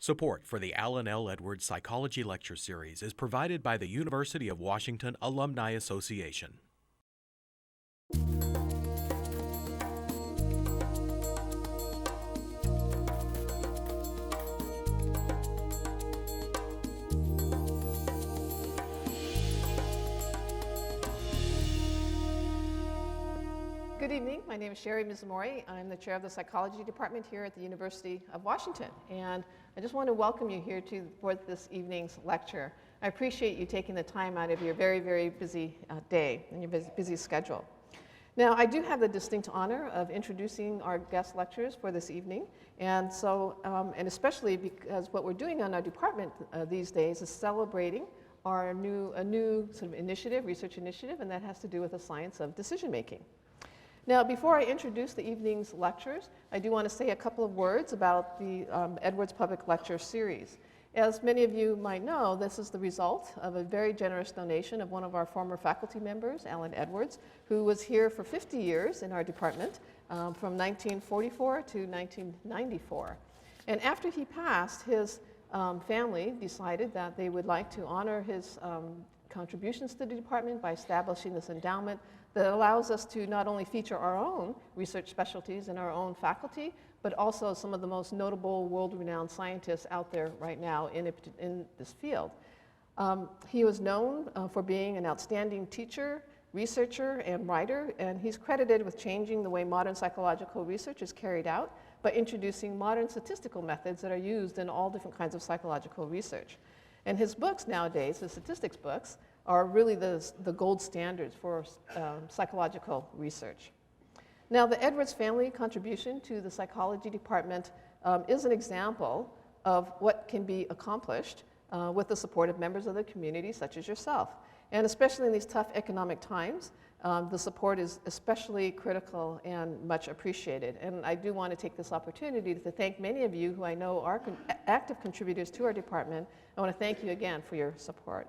Support for the Alan L. Edwards Psychology Lecture Series is provided by the University of Washington Alumni Association. Good evening. My name is Sherry Mizumori. I'm the chair of the psychology department here at the University of Washington. And I just want to welcome you here for this evening's lecture. I appreciate you taking the time out of your very, very busy day and your busy schedule. Now, I do have the distinct honor of introducing our guest lecturers for this evening. And especially because what we're doing on our department these days is celebrating a new sort of initiative, research initiative, and that has to do with the science of decision making. Now, before I introduce the evening's lectures, I do want to say a couple of words about the Edwards Public Lecture Series. As many of you might know, this is the result of a very generous donation of one of our former faculty members, Alan Edwards, who was here for 50 years in our department from 1944 to 1994. And after he passed, his family decided that they would like to honor his contributions to the department by establishing this endowment that allows us to not only feature our own research specialties in our own faculty, but also some of the most notable world-renowned scientists out there right now in this field. He was known for being an outstanding teacher, researcher, and writer, and he's credited with changing the way modern psychological research is carried out by introducing modern statistical methods that are used in all different kinds of psychological research. And his books nowadays, the statistics books, are really the gold standards for psychological research. Now, the Edwards family contribution to the psychology department is an example of what can be accomplished with the support of members of the community, such as yourself. And especially in these tough economic times, the support is especially critical and much appreciated. And I do want to take this opportunity to thank many of you who I know are active contributors to our department. I want to thank you again for your support.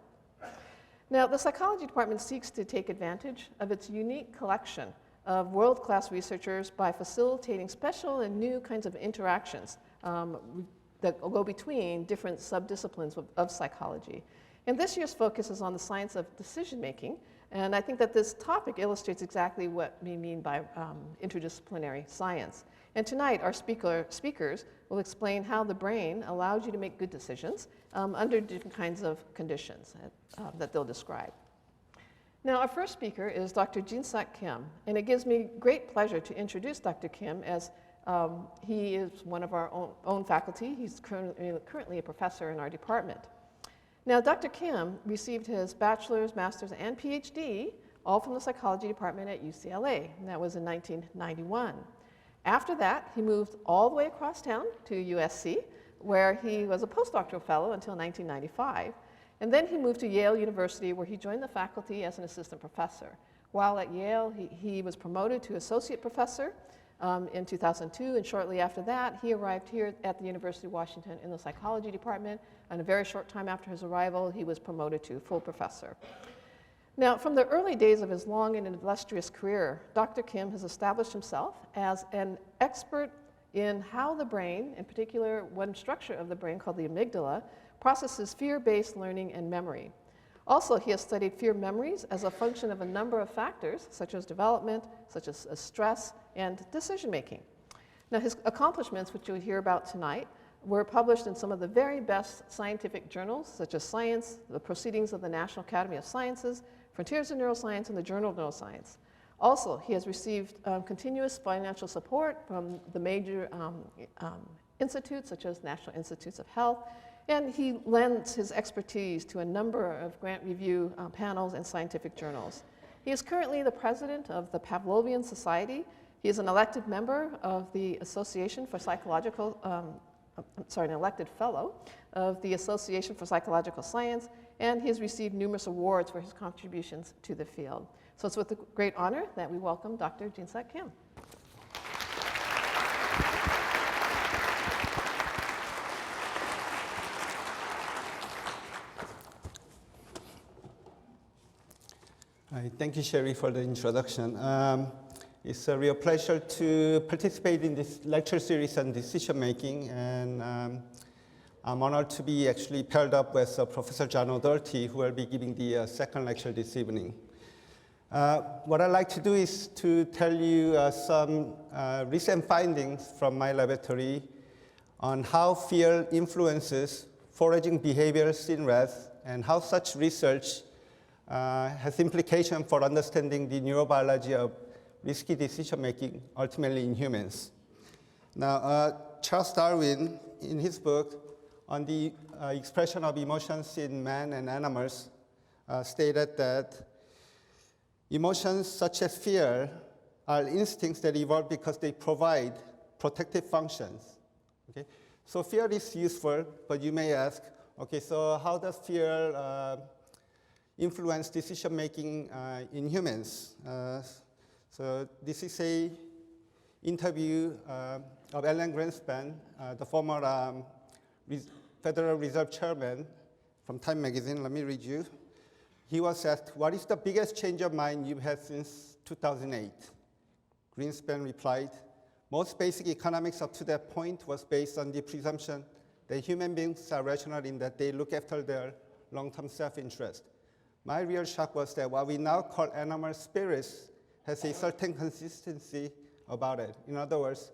Now, the psychology department seeks to take advantage of its unique collection of world-class researchers by facilitating special and new kinds of interactions that go between different subdisciplines of psychology. And this year's focus is on the science of decision-making, and I think that this topic illustrates exactly what we mean by interdisciplinary science. And tonight, our speakers will explain how the brain allows you to make good decisions under different kinds of conditions that they'll describe. Now, our first speaker is Dr. Jeansok Kim, and it gives me great pleasure to introduce Dr. Kim as he is one of our own faculty. He's currently a professor in our department. Now, Dr. Kim received his bachelor's, master's, and Ph.D. all from the psychology department at UCLA, and that was in 1991. After that, he moved all the way across town to USC, where he was a postdoctoral fellow until 1995. And then he moved to Yale University, where he joined the faculty as an assistant professor. While at Yale, he was promoted to associate professor in 2002, and shortly after that, he arrived here at the University of Washington in the psychology department, and a very short time after his arrival, he was promoted to full professor. Now, from the early days of his long and illustrious career, Dr. Kim has established himself as an expert in how the brain, in particular one structure of the brain called the amygdala, processes fear-based learning and memory. Also, he has studied fear memories as a function of a number of factors, such as development, such as stress, and decision-making. Now, his accomplishments, which you'll hear about tonight, were published in some of the very best scientific journals, such as Science, the Proceedings of the National Academy of Sciences, Frontiers in Neuroscience, and the Journal of Neuroscience. Also, he has received continuous financial support from the major institutes, such as National Institutes of Health, and he lends his expertise to a number of grant review panels and scientific journals. He is currently the president of the Pavlovian Society. He is an elected member of the Association for Psychological, an elected fellow of the Association for Psychological Science, and he has received numerous awards for his contributions to the field. So it's with great honor that we welcome Dr. Jeansok Kim. Thank you, Sherry, for the introduction. It's a real pleasure to participate in this lecture series on decision making, and I'm honored to be actually paired up with Professor John O'Doherty, who will be giving the second lecture this evening. What I'd like to do is to tell you some recent findings from my laboratory on how fear influences foraging behaviors in rats and how such research has implication for understanding the neurobiology of risky decision-making, ultimately in humans. Now, Charles Darwin, in his book on the expression of emotions in man and animals, stated that emotions such as fear are instincts that evolve because they provide protective functions. Okay? So fear is useful, but you may ask, okay, so how does fear influence decision-making in humans? So this is an interview of Alan Greenspan, the former Federal Reserve Chairman from Time Magazine. Let me read you. He was asked, what is the biggest change of mind you've had since 2008? Greenspan replied, most basic economics up to that point was based on the presumption that human beings are rational in that they look after their long-term self-interest. My real shock was that what we now call animal spirits has a certain consistency about it. In other words,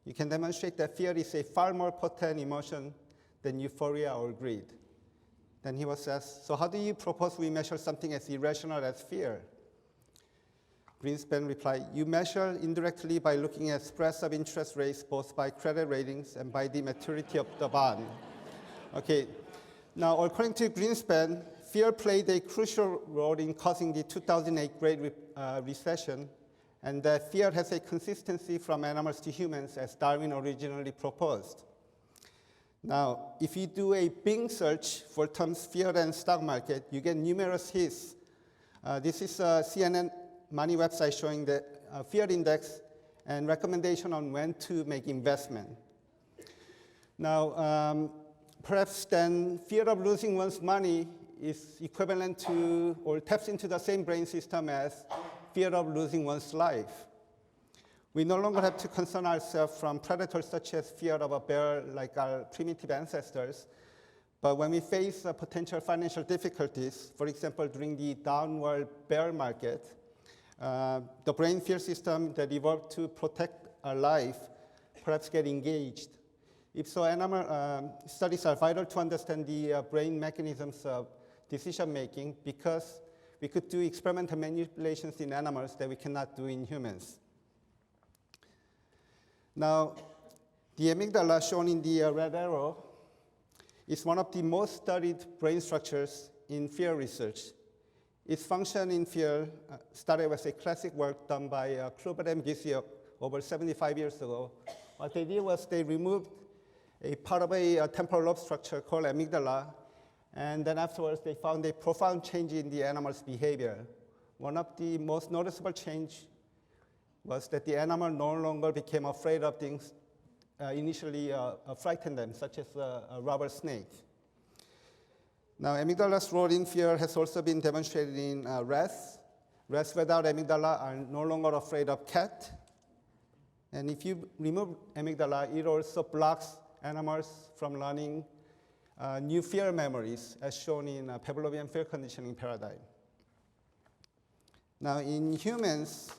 you can demonstrate that fear is a far more potent emotion than euphoria or greed. Then he was asked, so how do you propose we measure something as irrational as fear? Greenspan replied, you measure indirectly by looking at spreads of interest rates, both by credit ratings and by the maturity of the bond. Okay, now according to Greenspan, fear played a crucial role in causing the 2008 Great Recession, and that fear has a consistency from animals to humans as Darwin originally proposed. Now, if you do a Bing search for terms fear and stock market, you get numerous hits. This is a CNN Money website showing the fear index and recommendation on when to make investment. Now, perhaps then fear of losing one's money is equivalent to or taps into the same brain system as fear of losing one's life. We no longer have to concern ourselves from predators such as fear of a bear like our primitive ancestors, but when we face potential financial difficulties, for example, during the downward bear market, the brain fear system that evolved to protect our life perhaps get engaged. If so, animal studies are vital to understand the brain mechanisms of decision-making because we could do experimental manipulations in animals that we cannot do in humans. Now, the amygdala, shown in the red arrow, is one of the most studied brain structures in fear research. Its function in fear started with a classic work done by Kluber and Jeansok over 75 years ago. What they did was they removed a part of a temporal lobe structure called amygdala, and then afterwards they found a profound change in the animal's behavior. One of the most noticeable change was that the animal no longer became afraid of things initially frightened them, such as a rubber snake. Now, amygdala's role in fear has also been demonstrated in rats. Rats without amygdala are no longer afraid of cat. And if you remove amygdala, it also blocks animals from learning new fear memories, as shown in Pavlovian fear conditioning paradigm. Now, in humans,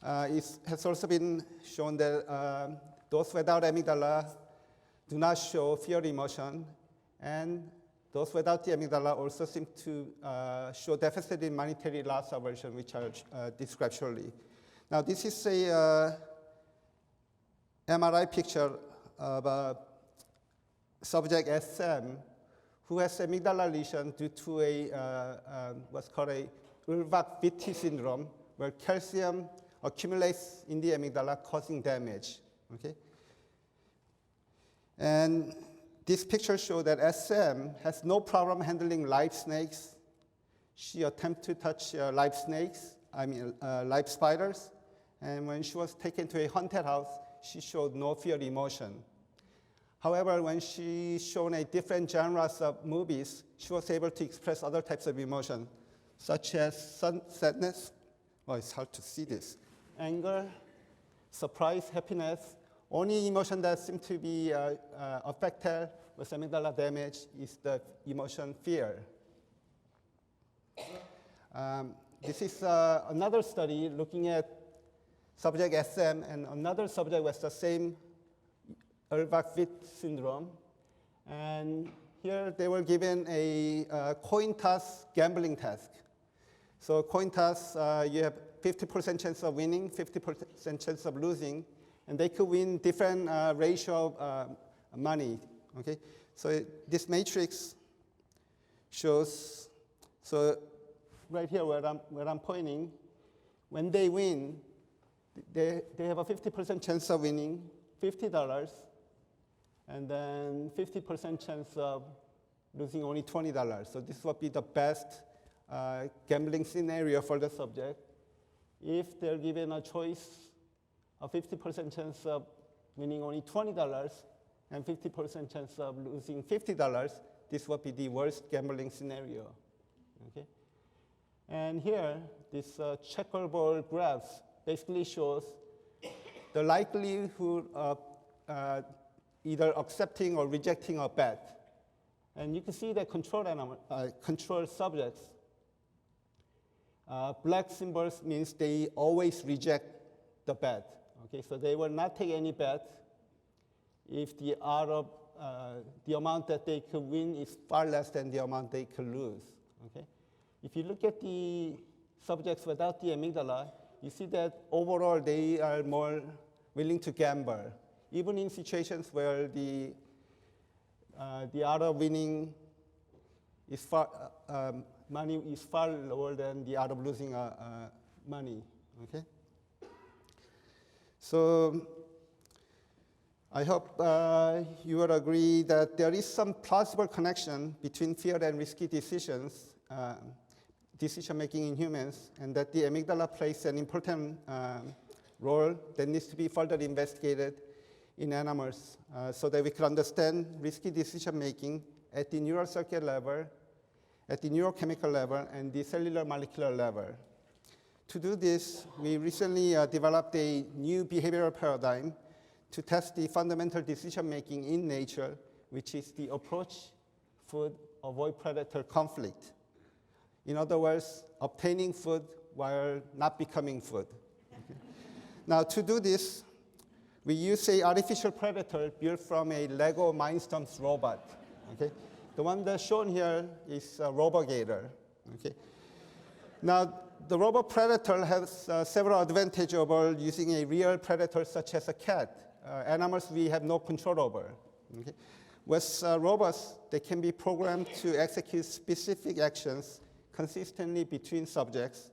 it has also been shown that those without amygdala do not show fear emotion, and those without the amygdala also seem to show deficit in monetary loss aversion, which I'll describe shortly. Now, this is a MRI picture of a subject SM who has amygdala lesion due to a what's called a Ullbach-Vitti syndrome, where calcium accumulates in the amygdala, causing damage. Okay? And this picture shows that SM has no problem handling live snakes. She attempted to touch live snakes, live spiders, and when she was taken to a haunted house, she showed no fear emotion. However, when she shown a different genres of movies, she was able to express other types of emotion, such as sadness, well, it's hard to see this, anger, surprise, happiness, Only emotion that seems to be affected with amygdala damage is the emotion fear. This is another study looking at subject SM and another subject with the same Urbach-Witt syndrome. And here they were given a coin toss gambling task. So coin toss, you have 50% chance of winning, 50% chance of losing, and they could win different ratio of money. Okay, so this matrix shows. So right here where I'm pointing, when they win, they have a 50% chance of winning $50, and then 50% chance of losing only $20. So this would be the best gambling scenario for the subject. If they're given a choice, a 50% chance of winning only $20 and 50% chance of losing $50, this would be the worst gambling scenario. Okay? And here, this checkerboard graphs basically shows the likelihood of either accepting or rejecting a bet. And you can see that control subjects, black symbols means they always reject the bet. Okay, so they will not take any bet if the amount that they could win is far less than the amount they could lose. Okay, if you look at the subjects without the amygdala, you see that overall they are more willing to gamble, even in situations where the odds of winning is far money is far lower than the odds of losing money. Okay. So I hope you will agree that there is some plausible connection between fear and risky decisions, decision making in humans, and that the amygdala plays an important role that needs to be further investigated in animals so that we can understand risky decision making at the neural circuit level, at the neurochemical level, and the cellular molecular level. To do this, we recently developed a new behavioral paradigm to test the fundamental decision making in nature, which is the approach, food, avoid predator conflict. In other words, obtaining food while not becoming food. Okay. Now, to do this, we use an artificial predator built from a Lego Mindstorms robot. Okay? The one that's shown here is a Robo-Gator. Okay? Now, the robot predator has several advantages over using a real predator such as a cat, animals we have no control over. Okay? With robots, they can be programmed to execute specific actions consistently between subjects,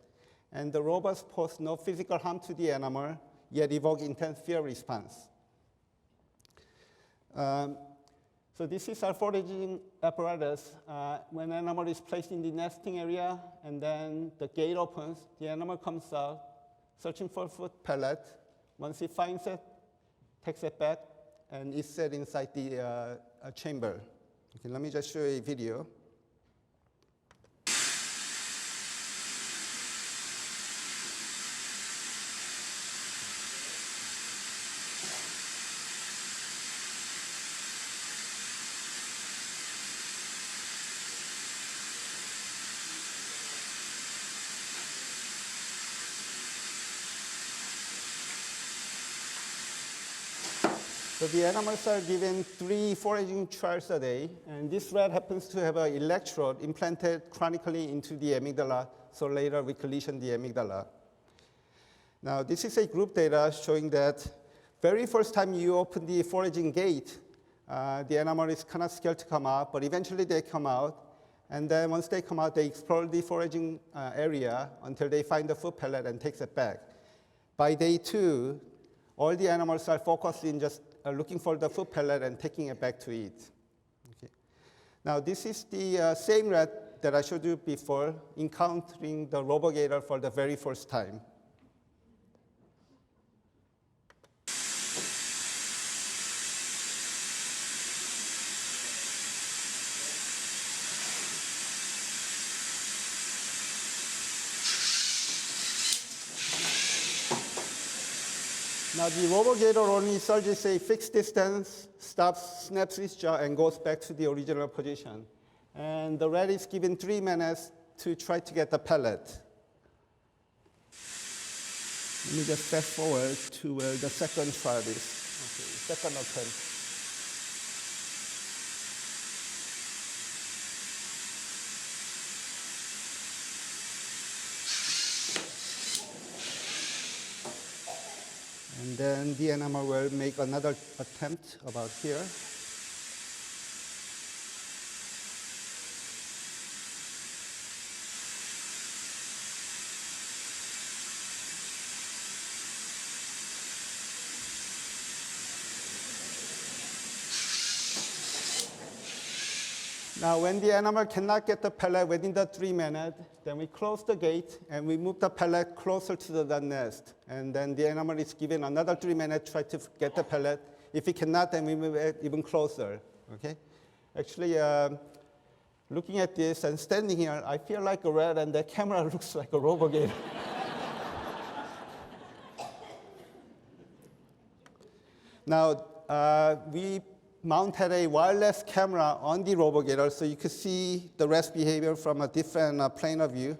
and the robots pose no physical harm to the animal, yet evoke intense fear response. So this is our foraging apparatus. When an animal is placed in the nesting area and then the gate opens, the animal comes out searching for food pellet. Once it finds it, takes it back, and is set inside the chamber. Okay, let me just show you a video. So the animals are given 3 foraging trials a day, and this rat happens to have an electrode implanted chronically into the amygdala, so later we can lesion the amygdala. Now, this is a group data showing that very first time you open the foraging gate, the animal is kind of scared to come out, but eventually they come out, and then once they come out, they explore the foraging area until they find the food pellet and takes it back. By day 2, all the animals are focused in just looking for the food pellet and taking it back to eat. Okay. Now, this is the same rat that I showed you before, encountering the Robo-Gator for the very first time. Now the Robo-Gator only surges a fixed distance, stops, snaps its jaw, and goes back to the original position. And the rat is given 3 minutes to try to get the pellet. Let me just fast forward to where the second trial is. Okay, second attempt. And then the animal will make another attempt about here. Now, when the animal cannot get the pellet within the 3 minutes, then we close the gate and we move the pellet closer to the nest. And then the animal is given another 3 minutes to try to get the pellet. If it cannot, then we move it even closer. Okay? Actually, looking at this and standing here, I feel like a rat, and the camera looks like a Robo-Gator. Now, we mounted a wireless camera on the Robo-Gator so you could see the rat's behavior from a different plane of view.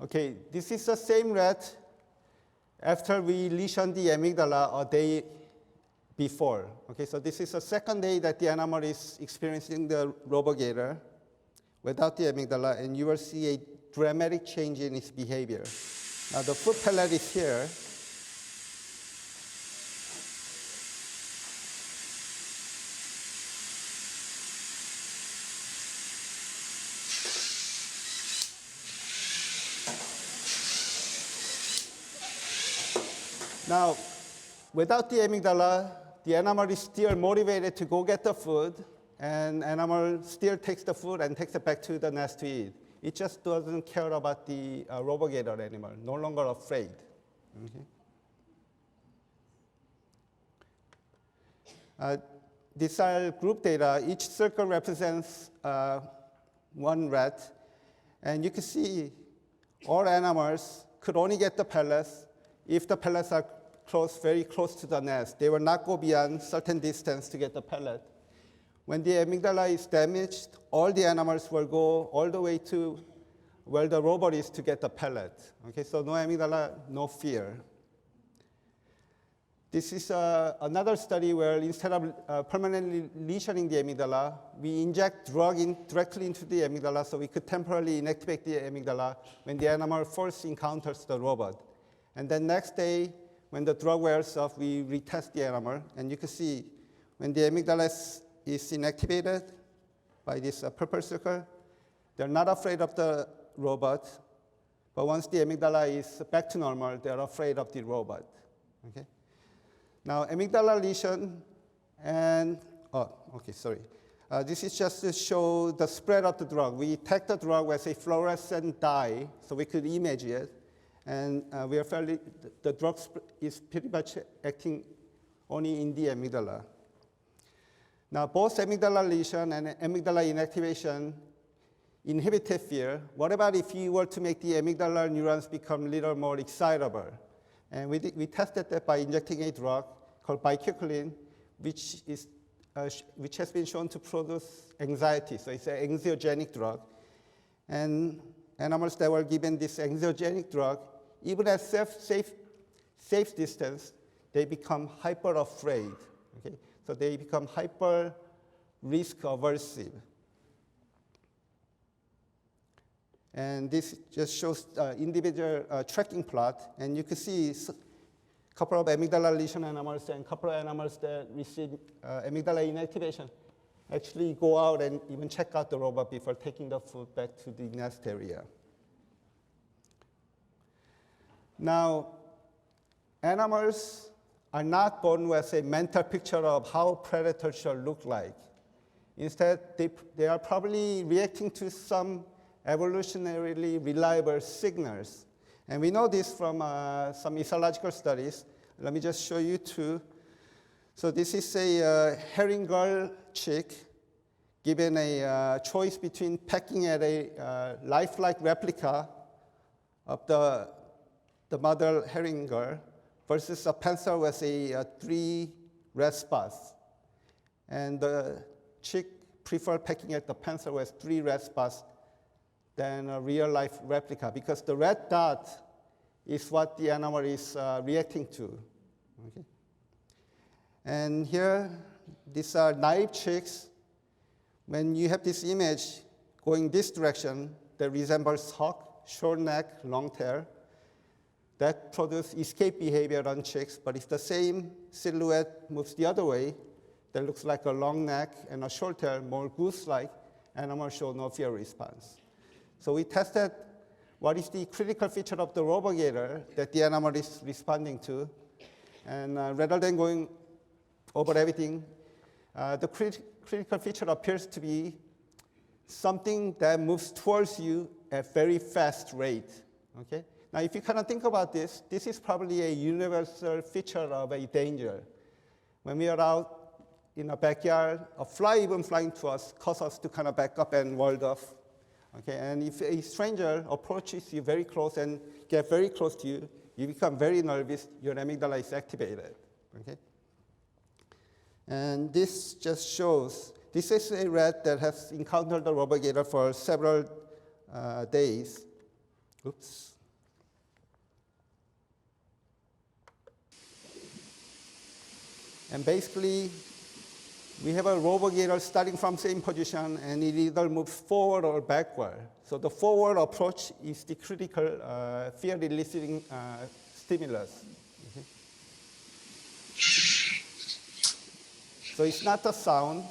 Okay, this is the same rat after we lesioned the amygdala a day before. Okay, so this is the second day that the animal is experiencing the Robo-Gator without the amygdala, and you will see a dramatic change in its behavior. Now the foot pellet is here. Now, without the amygdala, the animal is still motivated to go get the food, and animal still takes the food and takes it back to the nest to eat. It just doesn't care about the Robo-Gator animal, no longer afraid. Okay. These are group data. Each circle represents one rat, and you can see all animals could only get the pellets if the pellets are very close to the nest. They will not go beyond certain distance to get the pellet. When the amygdala is damaged, all the animals will go all the way to where the robot is to get the pellet. Okay, so no amygdala, no fear. This is another study where instead of permanently lesioning the amygdala, we inject drug directly into the amygdala so we could temporarily inactivate the amygdala when the animal first encounters the robot. And then next day, when the drug wears off, we retest the animal, and you can see when the amygdala is inactivated by this purple circle, they're not afraid of the robot, but once the amygdala is back to normal, they're afraid of the robot. Okay? Now, amygdala lesion and, this is just to show the spread of the drug. We take the drug as a fluorescent dye, so we could image it. And we are the drug is pretty much acting only in the amygdala. Now, both amygdala lesion and amygdala inactivation inhibited fear. What about if you were to make the amygdala neurons become a little more excitable? And we tested that by injecting a drug called bicyclin, which has been shown to produce anxiety. So it's an anxiogenic drug. And animals that were given this anxiogenic drug, even at safe distance, they become hyper afraid. Okay? So they become hyper risk aversive. And this just shows individual tracking plot, and you can see a couple of amygdala lesion animals and a couple of animals that receive amygdala inactivation actually go out and even check out the robot before taking the food back to the nest area. Now, animals are not born with a mental picture of how predators should look like. Instead, they are probably reacting to some evolutionarily reliable signals. And we know this from some ecological studies. Let me just show you two. So this is a herring gull chick given a choice between pecking at a lifelike replica of the mother herring gull versus a pencil with a 3 red spots. And the chick preferred pecking at the pencil with 3 red spots than a real-life replica because the red dot is what the animal is reacting to. Okay? And here, these are naive chicks. When you have this image going this direction that resembles hawk, short neck, long tail, that produces escape behavior on chicks. But if the same silhouette moves the other way, that looks like a long neck and a short tail, more goose-like, animals show no fear response. So we tested what is the critical feature of the Robo-Gator that the animal is responding to. And rather than going over everything, the critical feature appears to be something that moves towards you at very fast rate. Okay? Now, if you kind of think about this, this is probably a universal feature of a danger. When we are out in a backyard, a fly even flying to us causes us to kind of back up and ward off. Okay? And if a stranger approaches you very close and get very close to you, you become very nervous, your amygdala is activated. Okay? And this just shows, this is a rat that has encountered the Robo-Gator for several days. Oops. And basically, we have a Robo-Gator starting from same position, and it either moves forward or backward. So the forward approach is the critical fear-eliciting stimulus. Okay. So it's not the sound.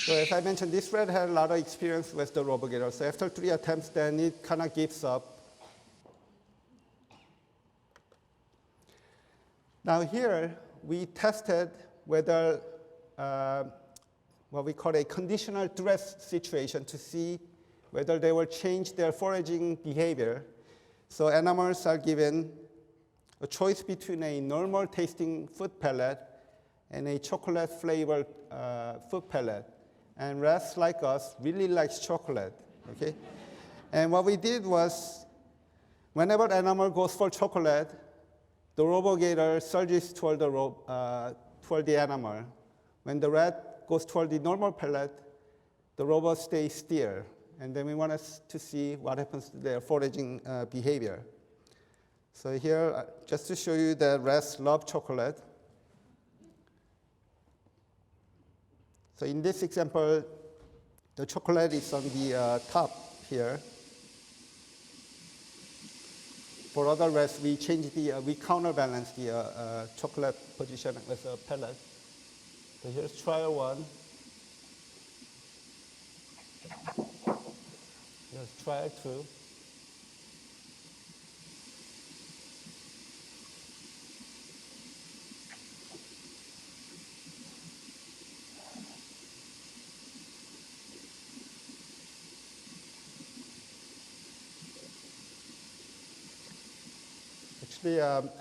So as I mentioned, this rat had a lot of experience with the Robo-Gator. So after 3 attempts, then it kind of gives up. Now here, we tested whether what we call a conditional threat situation to see whether they will change their foraging behavior. So animals are given a choice between a normal tasting food pellet and a chocolate flavored food pellet. And rats like us really likes chocolate, okay? And what we did was, whenever animal goes for chocolate, the Robo-Gator surges toward the animal. When the rat goes toward the normal pellet, the Robo stays still. And then we want to see what happens to their foraging behavior. So here, just to show you that rats love chocolate. So in this example, the chocolate is on the top here. For other rats, we we counterbalance the chocolate position with a pellet. So here's trial 1. Here's trial 2.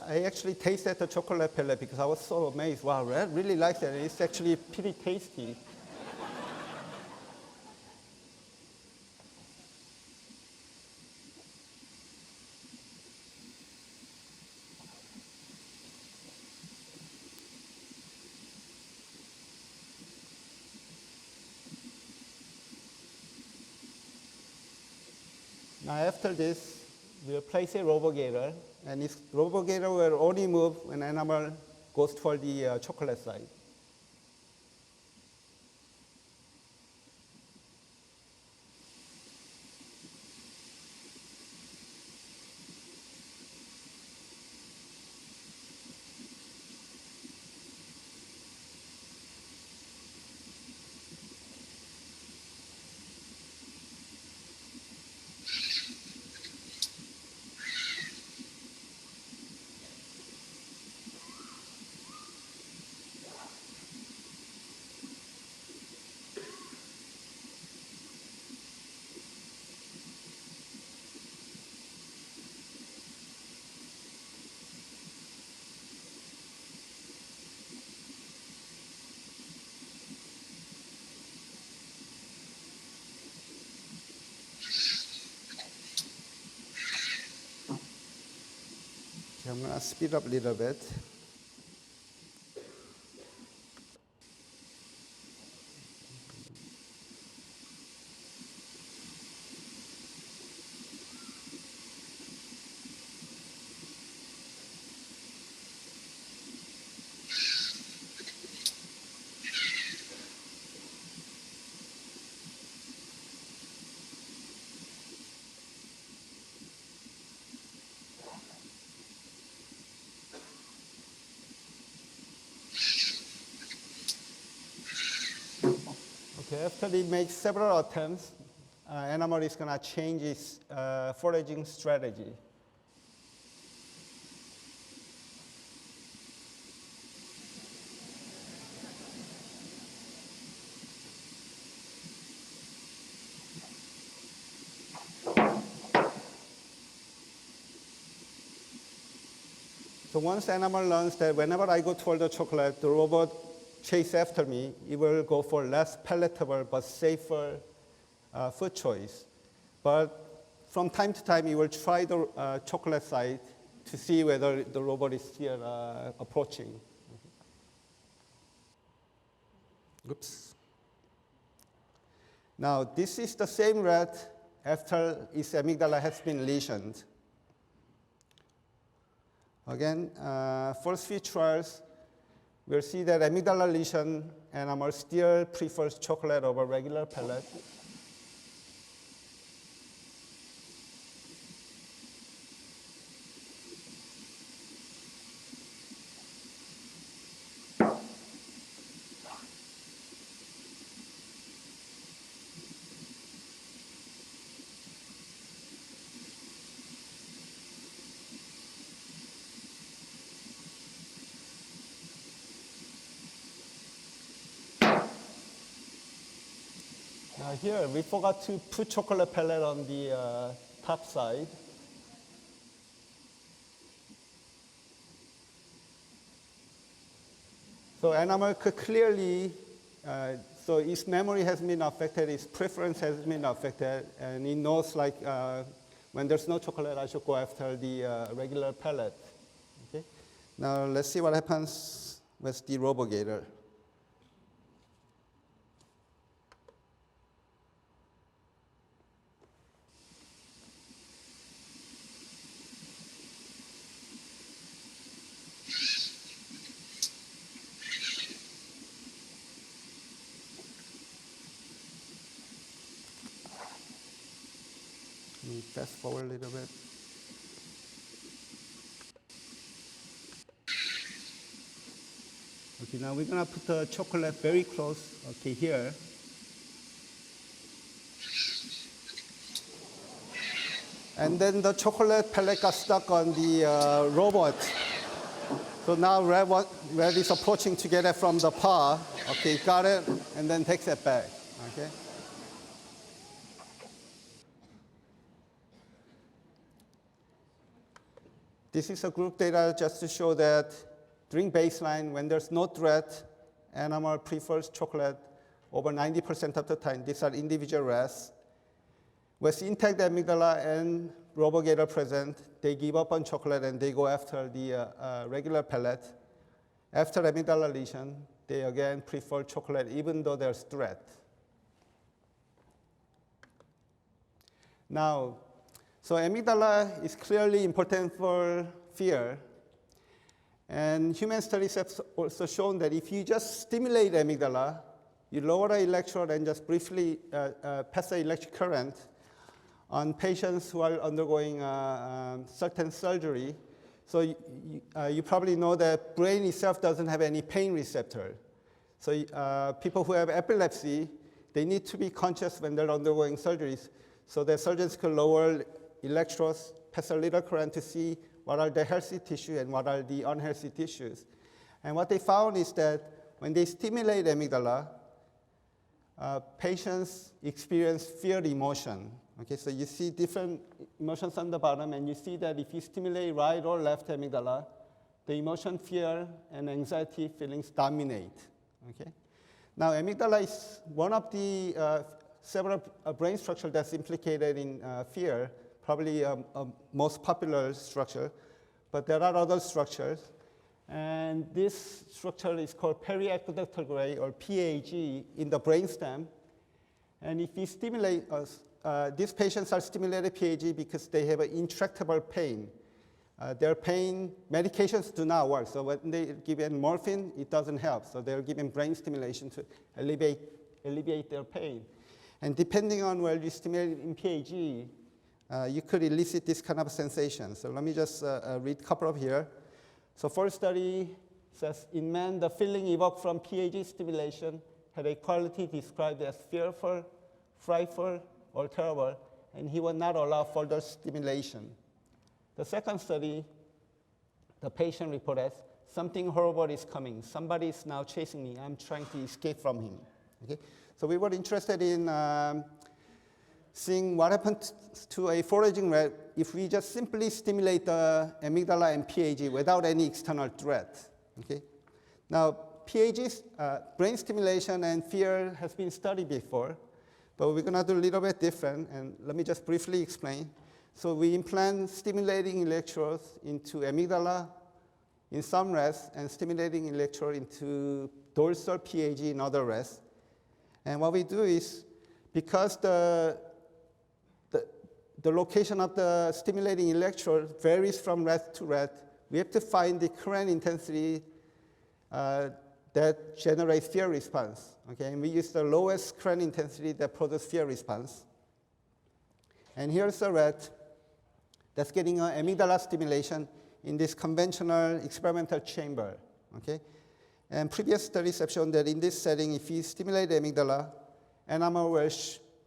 I actually tasted the chocolate pellet because I was so amazed. Wow, rat really likes it. It's actually pretty tasty. Now after this, we'll place a Robo-Gator, and this Robo-Gator will only move when animal goes toward the chocolate side. Okay, I'm going to speed up a little bit. Okay, after it makes several attempts, animal is going to change its foraging strategy. So once the animal learns that whenever I go toward the chocolate, the robot chase after me, it will go for less palatable but safer food choice. But from time to time, it will try the chocolate side to see whether the robot is still approaching. Oops. Now, this is the same rat after its amygdala has been lesioned. Again, first few trials, we'll see that amygdala lesion animal still prefers chocolate over regular pellet. Now here, we forgot to put chocolate pellet on the top side. So animal could clearly, so its memory has been affected, its preference has been affected, and it knows like when there's no chocolate, I should go after the regular pellet. Okay? Now let's see what happens with the Robo-Gator. Let me fast forward a little bit. Okay, now we're going to put the chocolate very close, okay, here. And then the chocolate pellet got stuck on the robot. So now red is approaching to get it from the paw. Okay, got it, and then takes it back, okay? This is a group data just to show that during baseline, when there's no threat, animal prefers chocolate over 90% of the time. These are individual rats. With intact amygdala and Robo-Gator present, they give up on chocolate and they go after the regular pellet. After amygdala lesion, they again prefer chocolate even though there's threat. Now, so amygdala is clearly important for fear. And human studies have also shown that if you just stimulate amygdala, you lower the electrode and just briefly pass the electric current on patients who are undergoing certain surgery. So you probably know that brain itself doesn't have any pain receptor. So people who have epilepsy, they need to be conscious when they're undergoing surgeries. So the surgeons can lower electrodes, pass a little current to see what are the healthy tissue and what are the unhealthy tissues. And what they found is that when they stimulate amygdala, patients experience fear emotion. Okay, so you see different emotions on the bottom, and you see that if you stimulate right or left amygdala, the emotion, fear, and anxiety feelings dominate. Okay? Now, amygdala is one of the several brain structures that's implicated in fear, probably a most popular structure. but there are other structures. And this structure is called periaqueductal gray, or PAG, in the brainstem. And if we stimulate, these patients are stimulated PAG because they have an intractable pain. Their pain, medications do not work. So when they give morphine, it doesn't help. So they're given brain stimulation to alleviate their pain. And depending on where you stimulate in PAG, you could elicit this kind of sensation. So let me just read a couple of here. So first study says, in men, the feeling evoked from PAG stimulation had a quality described as fearful, frightful, or terrible, and he would not allow further stimulation. The second study, the patient reported, something horrible is coming. Somebody is now chasing me. I'm trying to escape from him. Okay? So we were interested in seeing what happened to a foraging rat if we just simply stimulate the amygdala and PAG without any external threat. Okay? Now, PAG's brain stimulation and fear has been studied before, but we're going to do a little bit different, and let me just briefly explain. So we implant stimulating electrodes into amygdala in some rats and stimulating electrode into dorsal PAG in other rats. And what we do is, because the location of the stimulating electrode varies from rat to rat, we have to find the current intensity that generates fear response. Okay? And we use the lowest current intensity that produces fear response. And here's a rat that's getting an amygdala stimulation in this conventional experimental chamber. Okay? And previous studies have shown that in this setting, if you stimulate the amygdala, animal will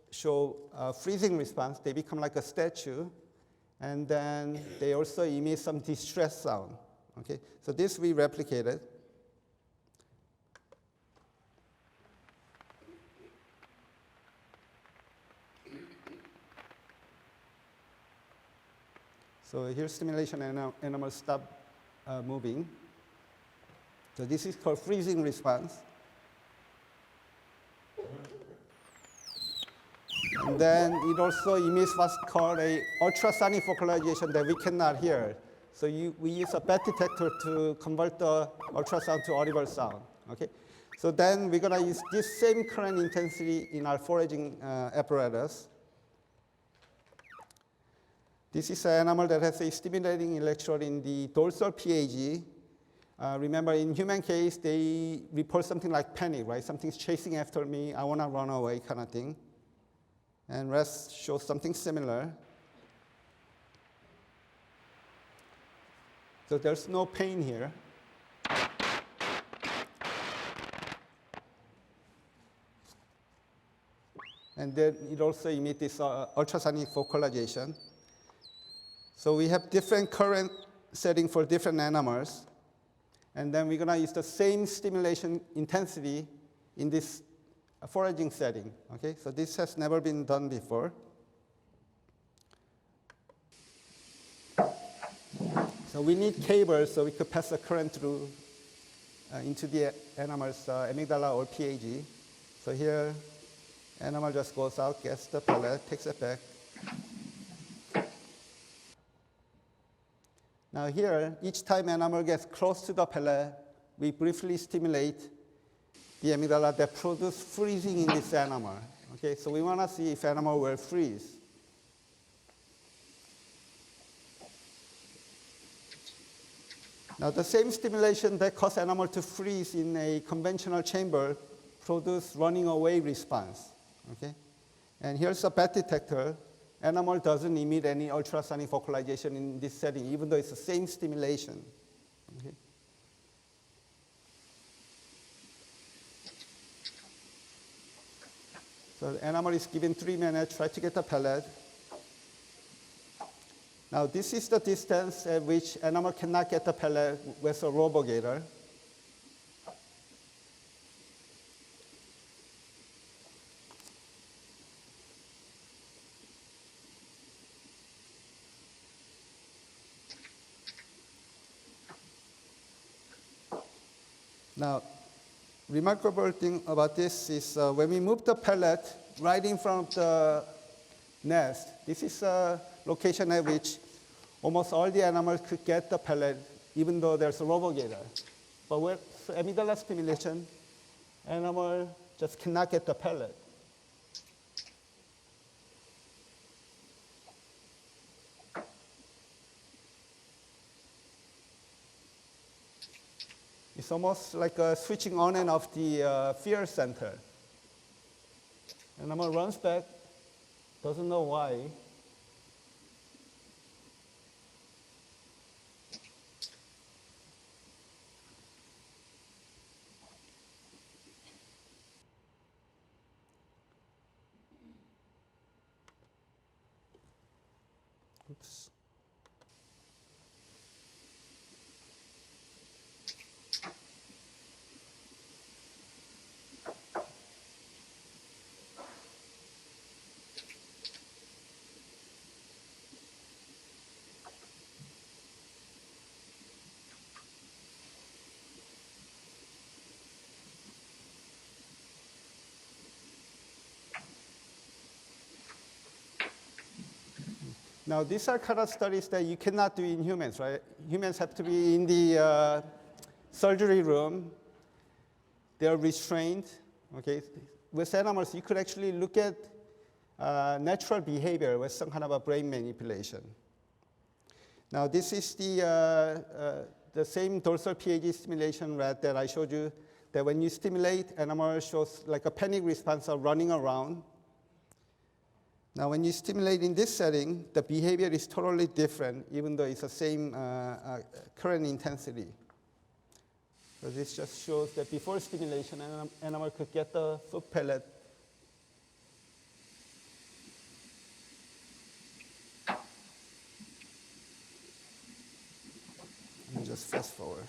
show a freezing response. They become like a statue. And then they also emit some distress sound. Okay? So this we replicated. So here's stimulation, and animals stop moving. So this is called freezing response. And then it also emits what's called a ultrasonic vocalization that we cannot hear. So we use a bat detector to convert the ultrasound to audible sound. Okay? So then we're going to use this same current intensity in our foraging apparatus. This is an animal that has a stimulating electrode in the dorsal PAG. Remember, in human case, they report something like panic, right? Something's chasing after me, I want to run away kind of thing. And rats show something similar. So there's no pain here. And then it also emits this ultrasonic vocalization. So we have different current setting for different animals. And then we're going to use the same stimulation intensity in this foraging setting. Okay? So this has never been done before. So we need cables so we could pass the current through into the animal's amygdala or PAG. So here, animal just goes out, gets the pellet, takes it back. Now here, each time animal gets close to the pellet, we briefly stimulate the amygdala that produces freezing in this animal. Okay, so we want to see if animal will freeze. Now the same stimulation that causes animal to freeze in a conventional chamber produces running away response. Okay, and here's a bat detector. Animal doesn't emit any ultrasonic vocalization in this setting, even though it's the same stimulation. Okay. So the animal is given 3 minutes, try to get the pellet. Now this is the distance at which animal cannot get the pellet with a Robo-Gator. Now, remarkable thing about this is when we move the pellet right in front of the nest, this is a location at which almost all the animals could get the pellet, even though there's a Robo-Gator. But with amygdala stimulation, animal just cannot get the pellet. It's almost like a switching on and off the fear center. Animal runs back, doesn't know why. Oops. Now, these are kind of studies that you cannot do in humans, right? Humans have to be in the surgery room. They are restrained, okay? With animals, you could actually look at natural behavior with some kind of a brain manipulation. Now, this is the same dorsal PAG stimulation rat that I showed you, that when you stimulate, animal shows like a panic response of running around. Now, when you stimulate in this setting, the behavior is totally different, even though it's the same current intensity. So this just shows that before stimulation, an animal could get the food pellet. And just fast forward.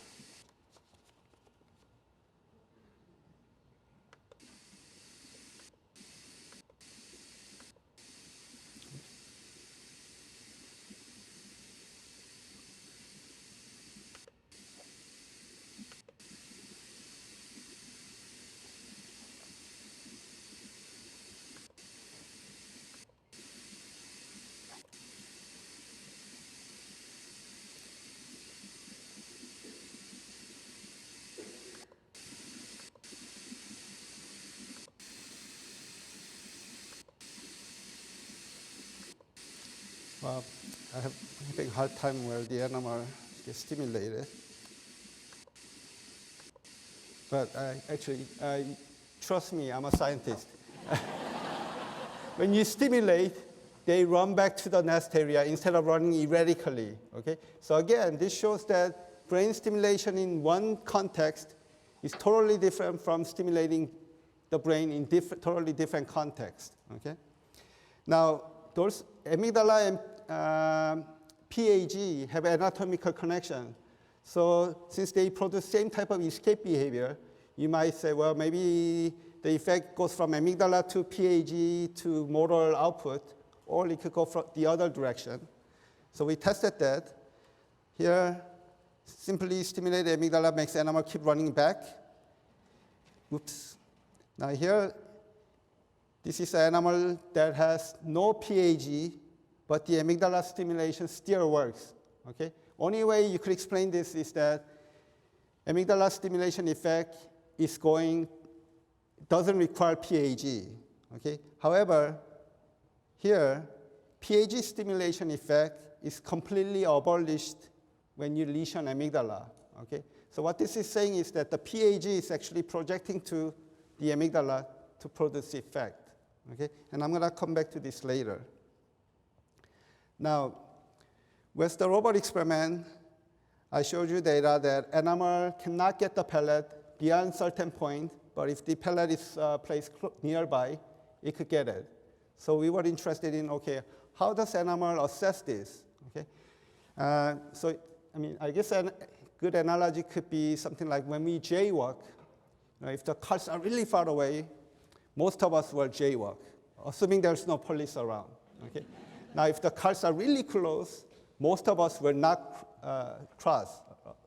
Well, I have having a hard time where the animal gets stimulated. But actually, trust me, I'm a scientist. When you stimulate, they run back to the nest area instead of running erratically, okay? So again, this shows that brain stimulation in one context is totally different from stimulating the brain in totally different contexts, okay? Now, those amygdala and PAG have anatomical connection. So since they produce same type of escape behavior, you might say, well, maybe the effect goes from amygdala to PAG to motor output, or it could go from the other direction. So we tested that. Here, simply stimulate the amygdala makes the animal keep running back. Oops. Now here, this is an animal that has no PAG, but the amygdala stimulation still works, okay? Only way you could explain this is that amygdala stimulation effect doesn't require PAG, okay? However, here, PAG stimulation effect is completely abolished when you lesion amygdala, okay? So what this is saying is that the PAG is actually projecting to the amygdala to produce effect, okay? And I'm gonna come back to this later. Now, with the robot experiment, I showed you data that animal cannot get the pellet beyond certain point, but if the pellet is placed nearby, it could get it. So we were interested in, okay, how does animal assess this, okay? So, I mean, I guess a good analogy could be something like when we jaywalk, you know, if the cars are really far away, most of us will jaywalk, assuming there's no police around, okay? Now, if the cars are really close, most of us will not cross,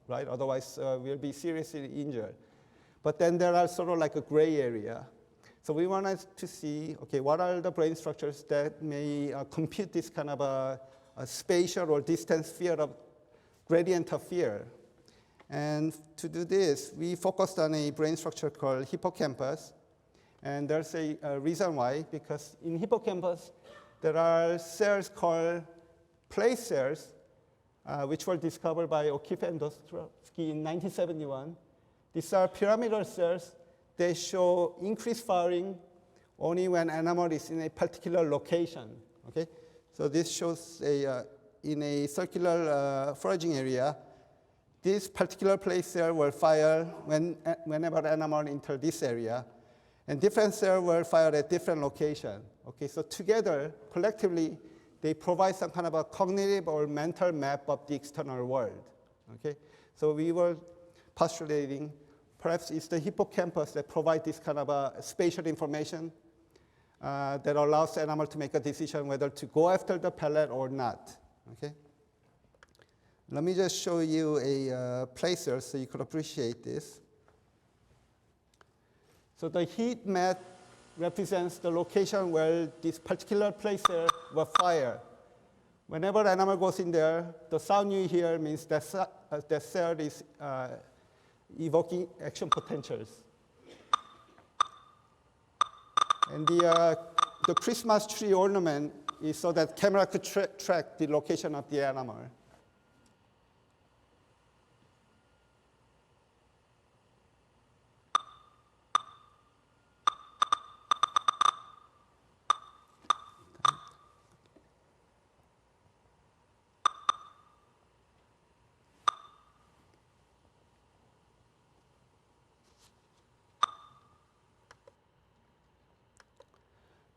right? Otherwise, we'll be seriously injured. But then there are sort of like a gray area. So we wanted to see, okay, what are the brain structures that may compute this kind of a spatial or distance fear of gradient of fear. And to do this, we focused on a brain structure called hippocampus. And there's a reason why, because in hippocampus, there are cells called place cells, which were discovered by O'Keefe and Dostoevsky in 1971. These are pyramidal cells. They show increased firing only when animal is in a particular location. Okay? So this shows in a circular foraging area, this particular place cell will fire whenever animal enter this area, and different cells will fire at different location. Okay, so together, collectively, they provide some kind of a cognitive or mental map of the external world. Okay, so we were postulating perhaps it's the hippocampus that provides this kind of a spatial information that allows the animal to make a decision whether to go after the pellet or not. Okay. Let me just show you a placer so you could appreciate this. So the heat map represents the location where this particular placer will fire. Whenever an animal goes in there, the sound you hear means that cell is evoking action potentials. And the Christmas tree ornament is so that camera could track the location of the animal.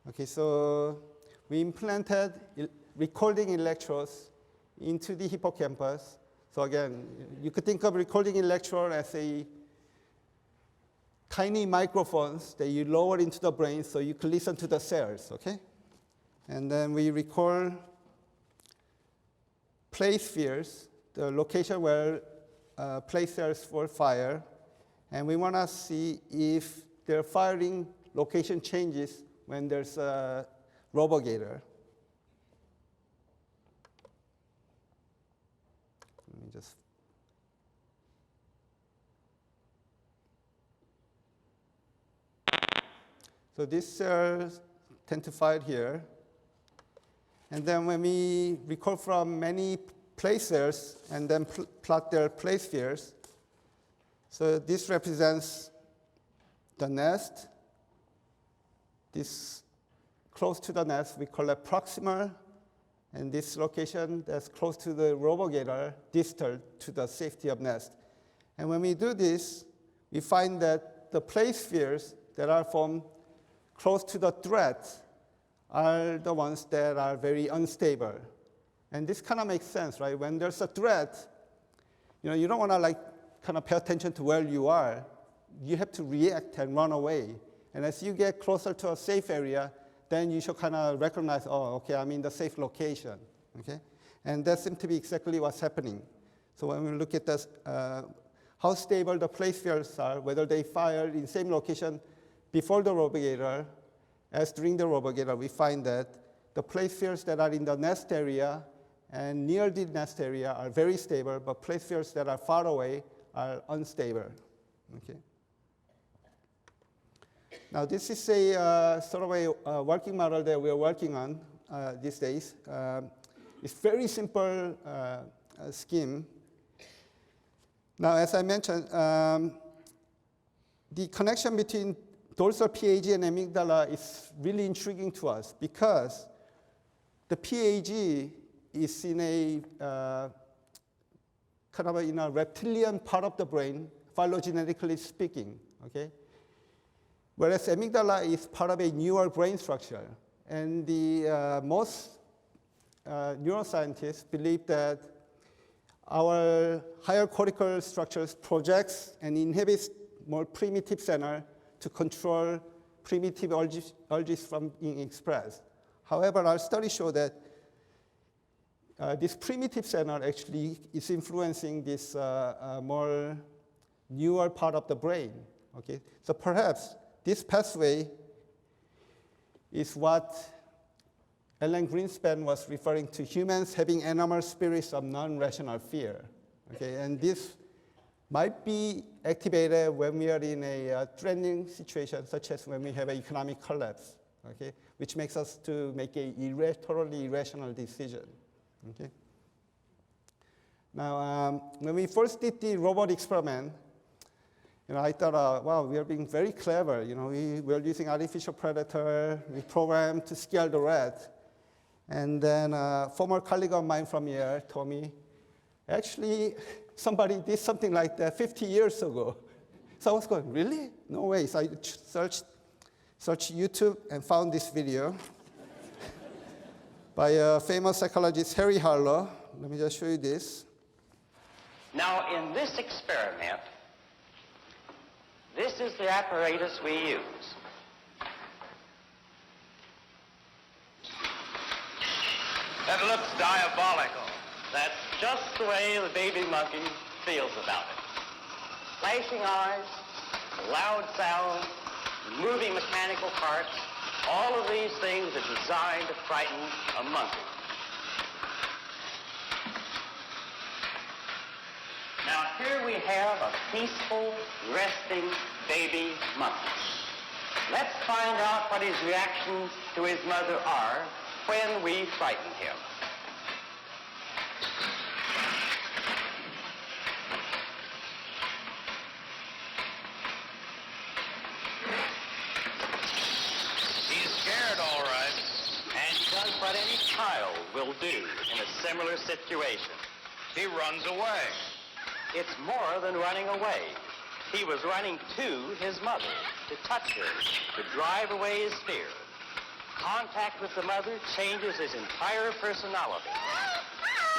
Okay, so we implanted recording electrodes into the hippocampus. So again, you could think of recording electrode as a tiny microphones that you lower into the brain so you can listen to the cells, okay? And then we record place spheres, the location where place cells will fire. And we want to see if their firing location changes when there's a Robo-Gator. Let me just. So these cells tend to fire here. And then when we record from many placers and then plot their place spheres, so this represents the nest. This close to the nest, we call it proximal, and this location that's close to the Robo-Gator, distal to the safety of nest. And when we do this, we find that the place spheres that are formed close to the threat are the ones that are very unstable. And this kind of makes sense, right? When there's a threat, you don't want to kind of pay attention to where you are. You have to react and run away. And as you get closer to a safe area, then you should kind of recognize, oh, okay, I'm in the safe location, okay? And that seems to be exactly what's happening. So when we look at this, how stable the place spheres are, whether they fire in same location before the Robo-Gator, as during the Robo-Gator, we find that the place spheres that are in the nest area and near the nest area are very stable, but place spheres that are far away are unstable, okay? Now, this is a sort of a working model that we're working on these days. It's very simple scheme. Now, as I mentioned, the connection between dorsal PAG and amygdala is really intriguing to us because the PAG is in a kind of in a reptilian part of the brain, phylogenetically speaking, okay? Whereas amygdala is part of a neural brain structure. And the most neuroscientists believe that our higher cortical structures projects and inhibits more primitive center to control primitive urges from being expressed. However, our studies show that this primitive center actually is influencing this more neural part of the brain. Okay? So perhaps this pathway is what Alan Greenspan was referring to humans having animal spirits of non-rational fear. Okay, and this might be activated when we are in a threatening situation, such as when we have an economic collapse, okay, which makes us to make a totally irrational decision. Okay. Now, when we first did the robot experiment, I thought, wow, we are being very clever. We were using artificial predator. We programmed to scare the rat. And then a former colleague of mine from Yale told me, actually, somebody did something like that 50 years ago. So I was going, really? No way. So I searched YouTube and found this video by a famous psychologist, Harry Harlow. Let me just show you this. Now, in this experiment, this is the apparatus we use. That looks diabolical. That's just the way the baby monkey feels about it. Flashing eyes, loud sounds, moving mechanical parts, all of these things are designed to frighten a monkey. Now here we have a peaceful, resting baby monkey. Let's find out what his reactions to his mother are when we frighten him. He's scared, all right, and he does what any child will do in a similar situation. He runs away. It's more than running away. He was running to his mother, to touch her, to drive away his fear. Contact with the mother changes his entire personality.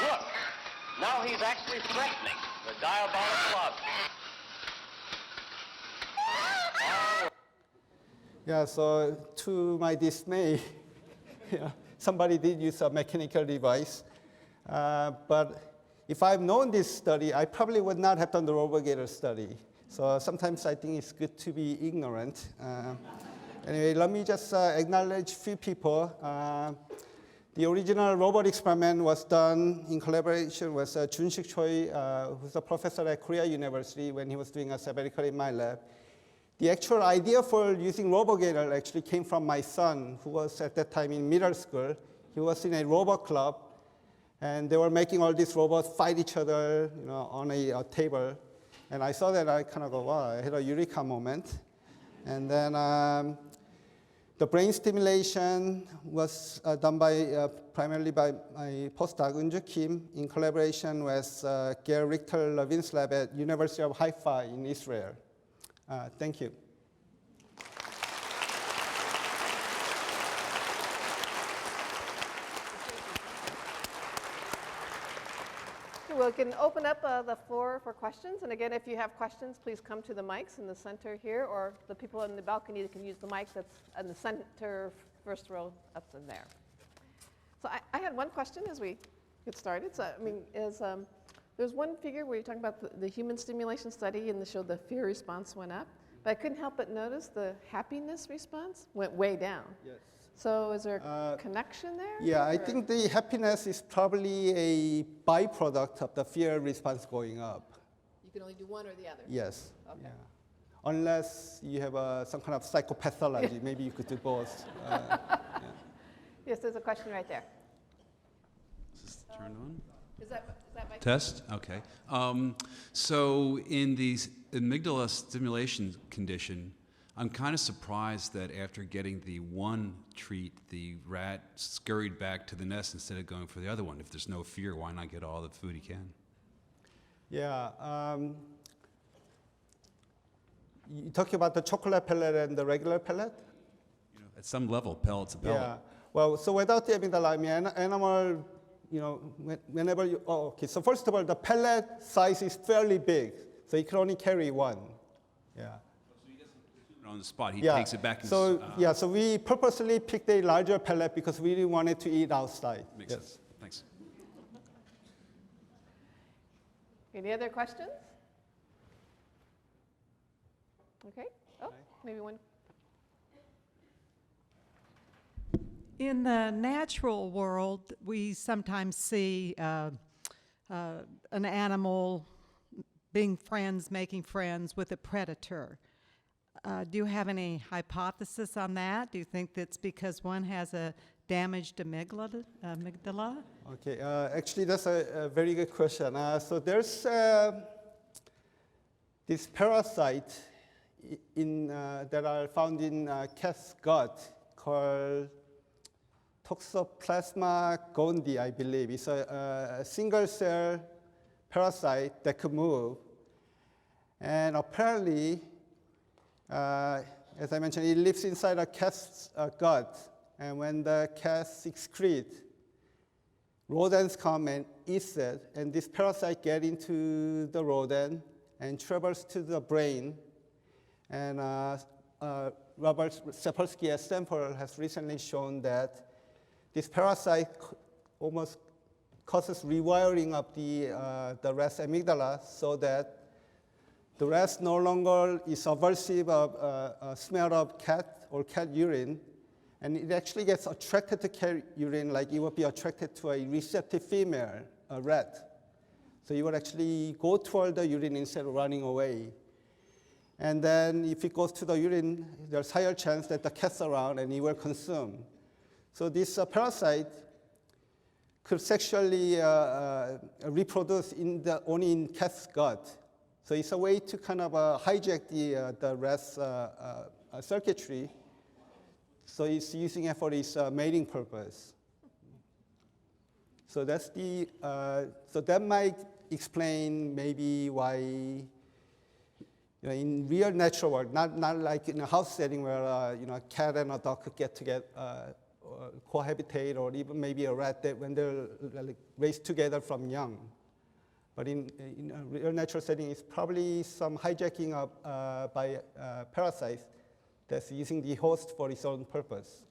Look, now he's actually threatening the diabolical object. Yeah, so to my dismay, somebody did use a mechanical device. But if I've known this study, I probably would not have done the Robo-Gator study. So sometimes I think it's good to be ignorant. Anyway, let me just acknowledge a few people. The original robot experiment was done in collaboration with Jeansok Kim, who's a professor at Korea University when he was doing a sabbatical in my lab. The actual idea for using Robo-Gator actually came from my son, who was at that time in middle school. He was in a robot club, and they were making all these robots fight each other, on a table. And I saw that, I kind of go, wow, I had a eureka moment. And then the brain stimulation was done by primarily by my postdoc, Jeansok Kim, in collaboration with Ger Richter Levin's lab at University of Haifa in Israel. Thank you. We can open up the floor for questions. And again, if you have questions, please come to the mics in the center here, or the people in the balcony that can use the mic that's in the center, first row up in there. So I had one question as we get started. So, there's one figure where you're talking about the human stimulation study, and they showed the fear response went up. But I couldn't help but notice the happiness response went way down. Yes. So is there a connection there? Yeah, I think the happiness is probably a byproduct of the fear response going up. You can only do one or the other? Yes. Okay. Yeah. Unless you have some kind of psychopathology, maybe you could do both. Yeah. Yes, there's a question right there. Is this turned on? Is that my Test? Okay. So in the amygdala stimulation condition, I'm kind of surprised that after getting the one treat, the rat scurried back to the nest instead of going for the other one. If there's no fear, why not get all the food he can? Yeah. You talking about the chocolate pellet and the regular pellet? At some level, pellet's a pellet. Yeah. Well, so without the amygdala, animal, whenever you, okay. So first of all, the pellet size is fairly big, so it can only carry one. Yeah. On the spot, he takes it back. So so we purposely picked a larger pellet because we didn't want it to eat outside. Makes sense. Thanks. Any other questions? Okay. Oh, maybe one. In the natural world, we sometimes see an animal making friends with a predator. Do you have any hypothesis on that? Do you think that's because one has a damaged amygdala? Okay, actually that's a very good question. So there's this parasite that are found in cat's gut called Toxoplasma gondii, I believe. It's a single cell parasite that could move. And apparently, as I mentioned, it lives inside a cat's gut. And when the cats excrete, rodents come and eat it. And this parasite get into the rodent and travels to the brain. And Robert Sapolsky at Stanford has recently shown that this parasite almost causes rewiring of the rat's amygdala so that the rat no longer is aversive of smell of cat or cat urine, and it actually gets attracted to cat urine like it would be attracted to a receptive female, a rat. So it would actually go toward the urine instead of running away. And then if it goes to the urine, there's higher chance that the cat's around and it will consume. So this parasite could sexually reproduce only in cat's gut. So it's a way to kind of hijack the rat's circuitry. So it's using it for its mating purpose. So that's so that might explain maybe why in real natural world, not like in a house setting where a cat and a dog could get together, cohabitate, or even maybe a rat that when they're raised together from young. But in a real natural setting, it's probably some hijacking by parasites that's using the host for its own purpose.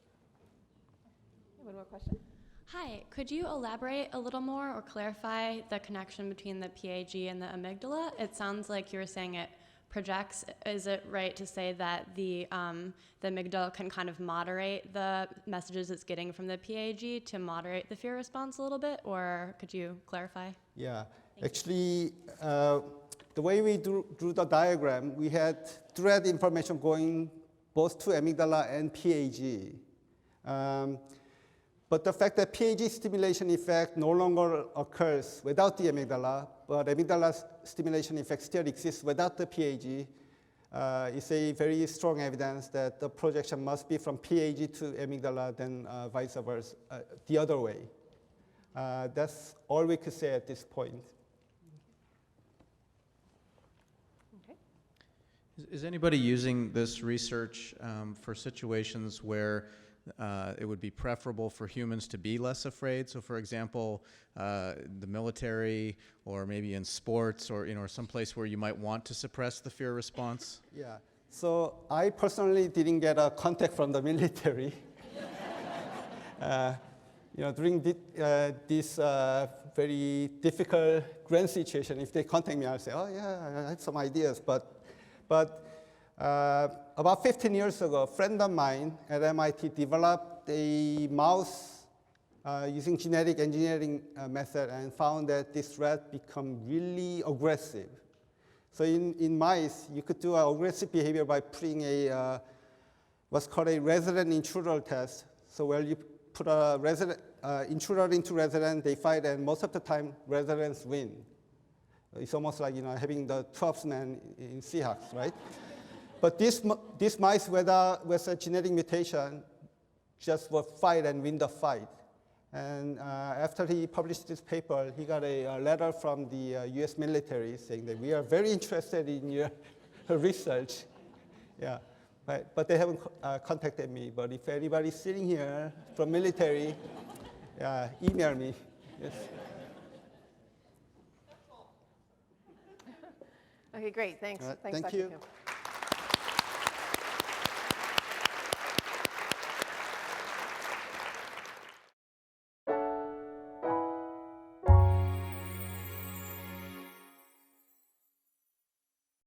One more question? Hi, could you elaborate a little more or clarify the connection between the PAG and the amygdala? It sounds like you were saying it projects. Is it right to say that the amygdala can kind of moderate the messages it's getting from the PAG to moderate the fear response a little bit, or could you clarify? Yeah, actually, the way we drew the diagram, we had thread information going both to amygdala and PAG. But the fact that PAG stimulation effect no longer occurs without the amygdala, but amygdala stimulation effect still exists without the PAG, is a very strong evidence that the projection must be from PAG to amygdala, then vice versa, the other way. That's all we could say at this point. Okay. Is anybody using this research for situations where it would be preferable for humans to be less afraid? So, for example, the military, or maybe in sports, or someplace where you might want to suppress the fear response? Yeah. So I personally didn't get a contact from the military. During this very difficult grant situation, if they contact me, I'll say, oh yeah, I had some ideas. But about 15 years ago, a friend of mine at MIT developed a mouse using genetic engineering method and found that this rat become really aggressive. So in mice, you could do aggressive behavior by putting what's called a resident intruder test. So where you put a resident intruder into resident, they fight, and most of the time, residents win. It's almost like having the 12th man in Seahawks, right? But these mice with a genetic mutation just will fight and win the fight. And after he published this paper, he got a letter from the US military saying that we are very interested in your research. Yeah, but they haven't contacted me. But if anybody's sitting here from military, email me. Yes. Okay, great. Thanks. Thanks, Thank Dr. you. Kim.